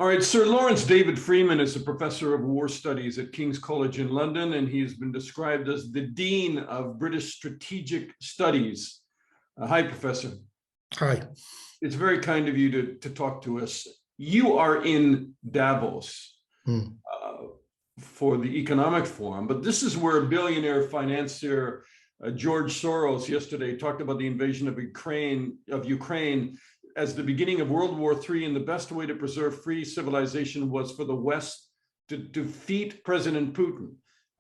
All right, Sir Lawrence David Freeman is a professor of war studies at King's College in London, and he has been described as the Dean of British Strategic Studies. Hi, Professor. Hi. It's very kind of you to talk to us. You are in Davos for the Economic Forum, but this is where billionaire financier George Soros yesterday talked about the invasion of Ukraine as the beginning of World War III, and the best way to preserve free civilization was for the West to defeat President Putin.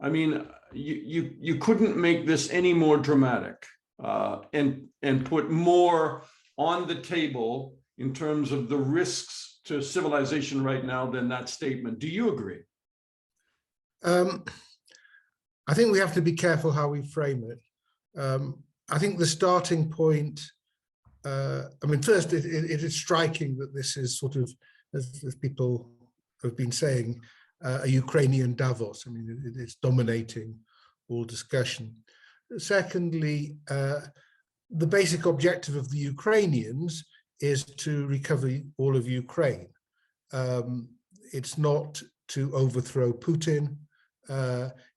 I mean, you couldn't make this any more dramatic and put more on the table in terms of the risks to civilization right now than that statement. Do you agree? I think we have to be careful how we frame it. I think the starting point, I mean, first, it is striking that this is sort of, as people have been saying, a Ukrainian Davos. I mean, it's dominating all discussion. Secondly, the basic objective of the Ukrainians is to recover all of Ukraine. It's not to overthrow Putin.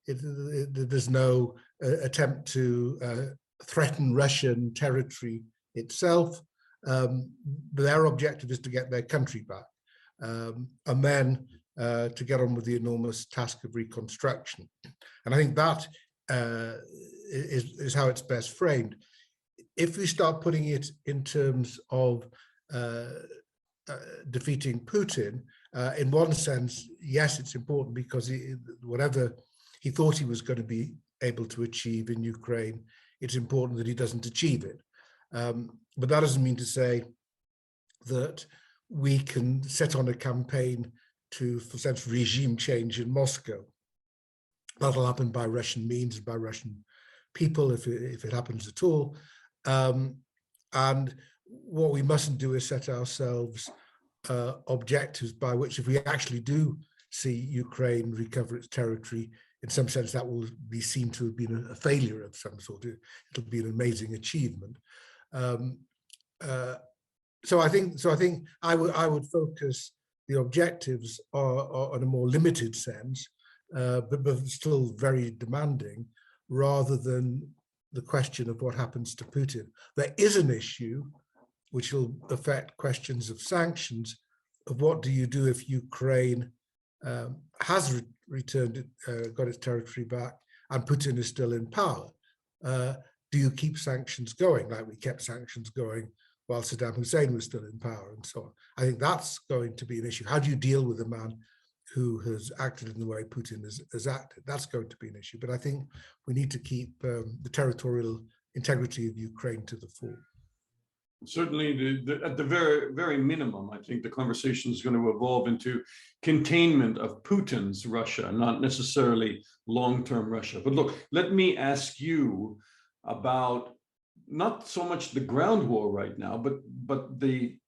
There's no attempt to threaten Russian territory itself. Their objective is to get their country back, and then to get on with the enormous task of reconstruction. And I think that is how it's best framed. If we start putting it in terms of defeating Putin, in one sense, yes, it's important because whatever he thought he was going to be able to achieve in Ukraine, it's important that he doesn't achieve it. But that doesn't mean to say that we can set on a campaign for sense regime change in Moscow. That'll happen by Russian means, by Russian people, if it happens at all. And what we mustn't do is set ourselves objectives by which, if we actually do see Ukraine recover its territory, in some sense that will be seen to have been a failure of some sort. It'll be an amazing achievement. So I think I would focus the objectives on a more limited sense, but still very demanding, rather than the question of what happens to Putin. There is an issue which will affect questions of sanctions, of what do you do if Ukraine has returned, got its territory back, and Putin is still in power. Do you keep sanctions going like we kept sanctions going while Saddam Hussein was still in power, and so on? I think that's going to be an issue. How do you deal with a man who has acted in the way Putin has acted? That's going to be an issue. But I think we need to keep the territorial integrity of Ukraine to the fore. Certainly, at the very minimum, I think the conversation is going to evolve into containment of Putin's Russia, not necessarily long-term Russia. But look, let me ask you about not so much the ground war right now, but the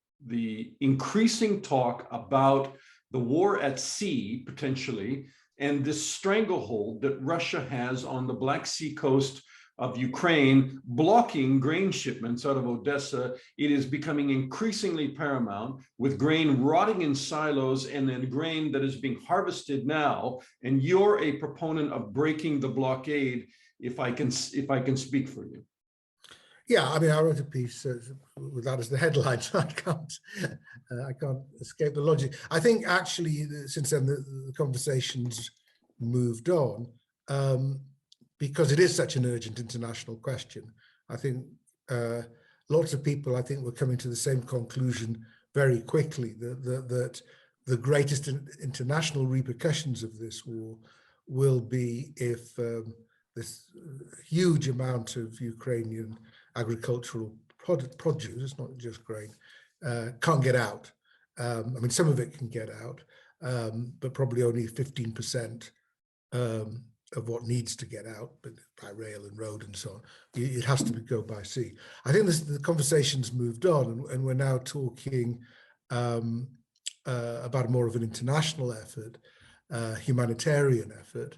increasing talk about the war at sea, potentially, and this stranglehold that Russia has on the Black Sea coast of Ukraine, blocking grain shipments out of Odessa. It is becoming increasingly paramount, with grain rotting in silos and then grain that is being harvested now. And you're a proponent of breaking the blockade, if I can speak for you. Yeah, I mean, I wrote a piece with that as the headline, so I can't escape the logic. I think actually, since then, the conversation's moved on, because it is such an urgent international question. I think lots of people, I think, were coming to the same conclusion very quickly, that the greatest international repercussions of this war will be if this huge amount of Ukrainian agricultural produce, it's not just grain, can't get out. I mean, some of it can get out, but probably only 15% of what needs to get out, but by rail and road and so on. It has to go by sea. I think the conversation's moved on, and we're now talking about more of an international effort, humanitarian effort,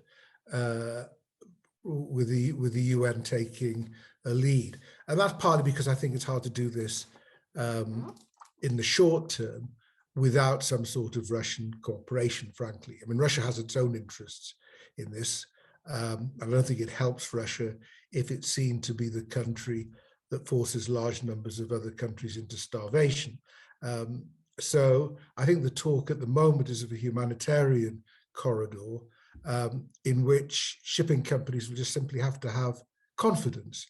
with the UN taking a lead. And that's partly because I think it's hard to do this in the short term, without some sort of Russian cooperation, frankly. I mean, Russia has its own interests in this. I don't think it helps Russia if it's seen to be the country that forces large numbers of other countries into starvation. So I think the talk at the moment is of a humanitarian corridor in which shipping companies will just simply have to have confidence,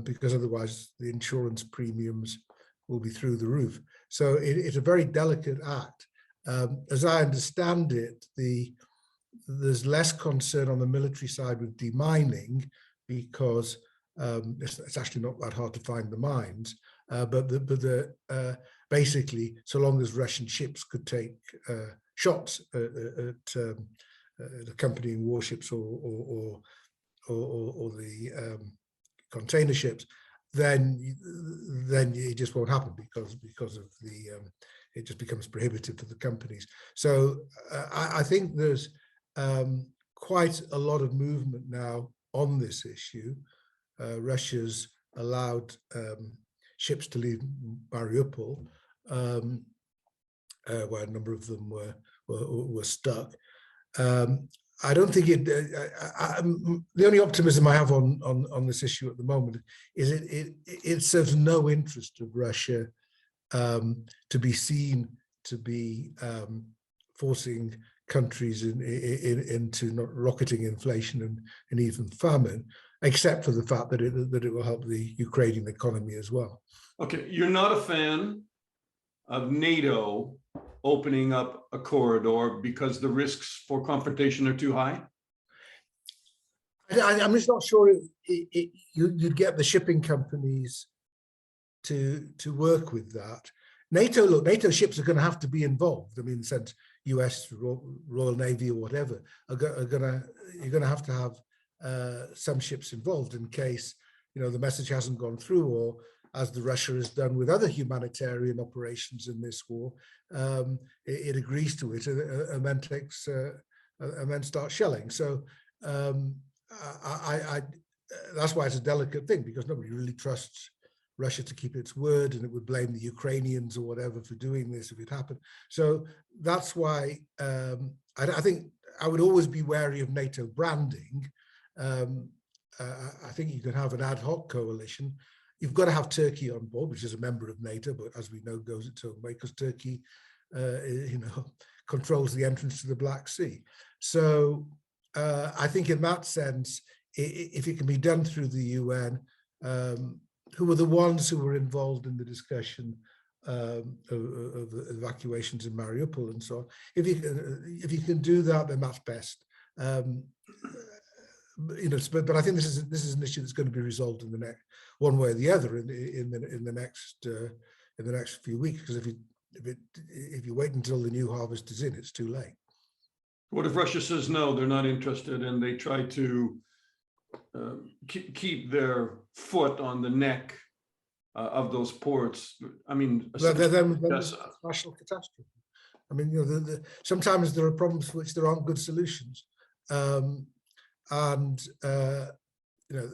because otherwise the insurance premiums will be through the roof. So it's a very delicate act. As I understand it, there's less concern on the military side with demining because it's actually not that hard to find the mines. Basically, so long as Russian ships could take shots at accompanying warships or the container ships, then it just won't happen because of the it just becomes prohibitive for the companies. So I think there's quite a lot of movement now on this issue. Russia's allowed ships to leave Mariupol, where a number of them were stuck. I don't think the only optimism I have on this issue at the moment is it serves no interest of Russia to be seen to be forcing countries into not rocketing inflation and even famine, except for the fact that it will help the Ukrainian economy as well. Okay, you're not a fan of NATO opening up a corridor because the risks for confrontation are too high? I'm just not sure you'd get the shipping companies to work with that. NATO ships are going to have to be involved. I mean, since US Royal Navy or whatever you're going to have some ships involved in case the message hasn't gone through, or as the Russia has done with other humanitarian operations in this war, it agrees to it and then starts shelling. So that's why it's a delicate thing, because nobody really trusts Russia to keep its word, and it would blame the Ukrainians or whatever for doing this if it happened. So that's why I think I would always be wary of NATO branding. I think you can have an ad hoc coalition. You've got to have Turkey on board, which is a member of NATO, but as we know, goes its own way because Turkey, controls the entrance to the Black Sea. So I think in that sense, if it can be done through the UN, who were the ones who were involved in the discussion of evacuations in Mariupol and so on, if you can do that, then that's best. But I think this is an issue that's going to be resolved in the next, one way or the other, in the next few weeks. Because if you wait until the new harvest is in, it's too late. What if Russia says no, they're not interested, and they try to keep their foot on the neck of those ports? I mean, then it's a national catastrophe. I mean, sometimes there are problems for which there aren't good solutions.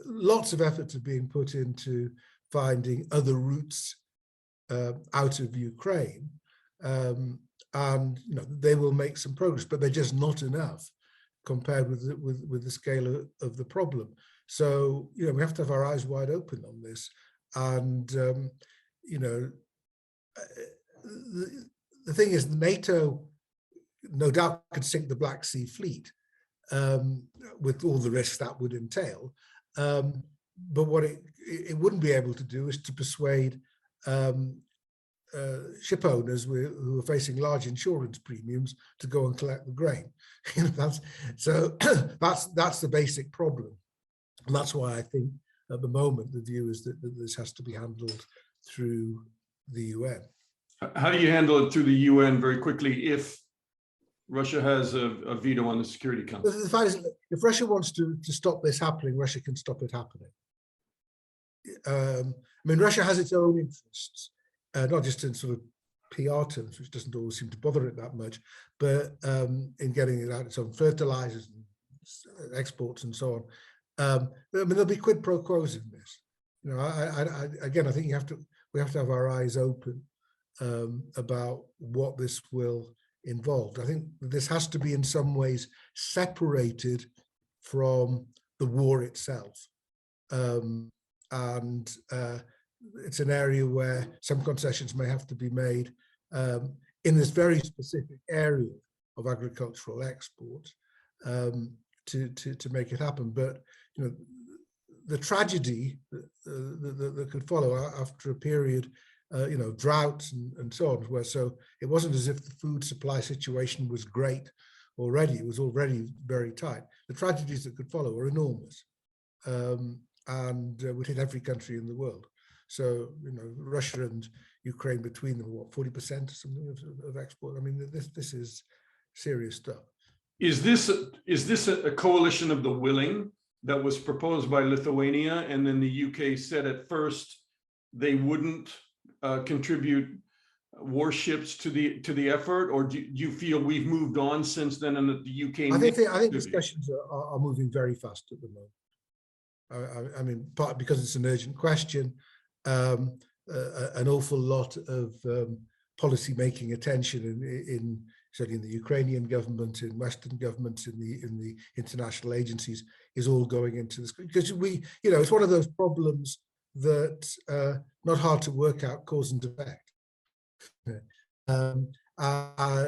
Lots of efforts are being put into finding other routes out of Ukraine, and they will make some progress, but they're just not enough compared with the scale of the problem. So we have to have our eyes wide open on this, and the thing is, NATO no doubt could sink the Black Sea Fleet, with all the risks that would entail. But what it wouldn't be able to do is to persuade ship owners who are facing large insurance premiums to go and collect the grain. That's the basic problem. And that's why I think at the moment the view is that this has to be handled through the UN. How do you handle it through the UN very quickly if Russia has a veto on the Security Council? The fact is, if Russia wants to stop this happening, Russia can stop it happening. I mean, Russia has its own interests, not just in sort of PR terms, which doesn't always seem to bother it that much, but in getting it out its own fertilizers and exports and so on. I mean, there'll be quid pro quos in this. Again, I think we have to have our eyes open about what this will involve. I think this has to be in some ways separated from the war itself. And it's an area where some concessions may have to be made in this very specific area of agricultural exports to make it happen. But you know, the tragedy that could follow after a period, you know, droughts and so on, where so it wasn't as if the food supply situation was great already; it was already very tight. The tragedies that could follow are enormous, and would hit every country in the world. So, you know, Russia and Ukraine between them, what, 40% or something of export? I mean, this is serious stuff. Is this a coalition of the willing that was proposed by Lithuania, and then the UK said at first they wouldn't contribute warships to the effort, or do you feel we've moved on since then and that the UK? I think discussions are moving very fast at the moment. I mean, partly because it's an urgent question, an awful lot of policy making attention in certainly in the Ukrainian government, in Western governments, in the international agencies, is all going into this, because we, you know, it's one of those problems that not hard to work out cause and effect.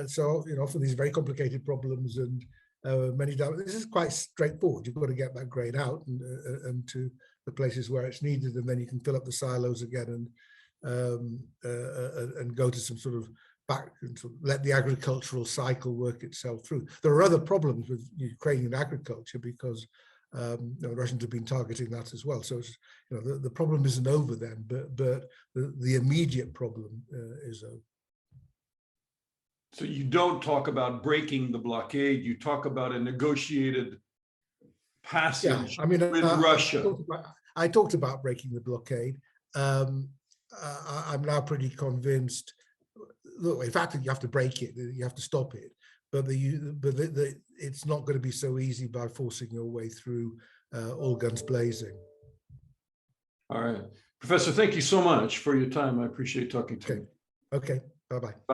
So, you know, for these very complicated problems and this is quite straightforward. You've got to get that grain out and to the places where it's needed, and then you can fill up the silos again and go to some sort of back and sort of let the agricultural cycle work itself through. There are other problems with Ukrainian agriculture because you know, Russians have been targeting that as well. So it's, you know, the problem isn't over then, but the immediate problem is over. So you don't talk about breaking the blockade, you talk about a negotiated passage, I mean, with Russia. I talked about breaking the blockade. I'm now pretty convinced. Look, in fact, you have to break it, you have to stop it, but it's not going to be so easy by forcing your way through all guns blazing. All right, Professor, thank you so much for your time. I appreciate talking to you. Okay, bye-bye.